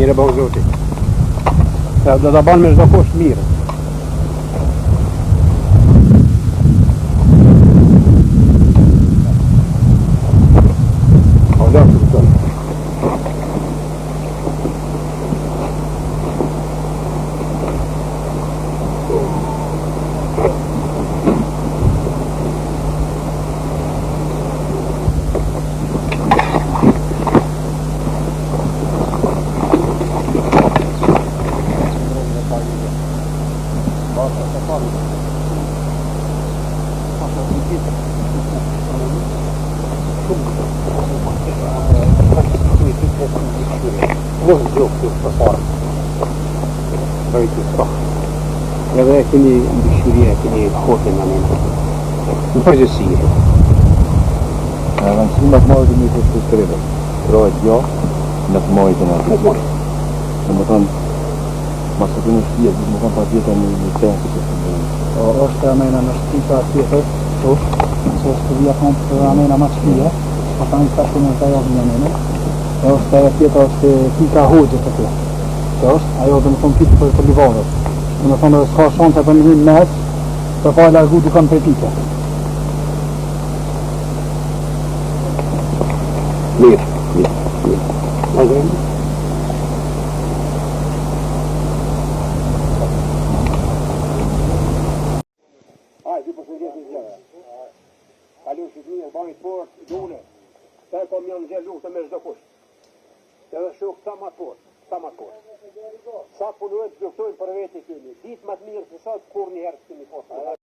Mire bëhë zoti. Do të banë me çdo kusht mirë. Edhe e keni mbëshqyrie, e keni kote nga nëna. Në përgjësie. Rëndësi më të madhe të njëtë të shkrive. Trojët jo, në të mojë të në. Në më thonë, masë të në shtje, më thonë pa tjetër në tesë që të bëjnë. Është amena në shtita tjetër, që është vija kompë të amena ma shtje, pa ta një kashtu në të ajo një amena. E është ajo tjetër është pika hoqët të të. Që është, ajo dhe më thonë piti për livarët. Dhe më thonë s'ka shanse për një mes, për pa e largu dikon për pike. Mirë. Mazëm. Ju përshëndet një gjëra. Kalu që një bani sport, dule. Ta e kom janë gjë luftë me çdo kusht. Edhe shuk sa ma fort. Sa punojnë të luftojnë për veti kemi. Ditë më të mirë se sa kur një herë kemi postë.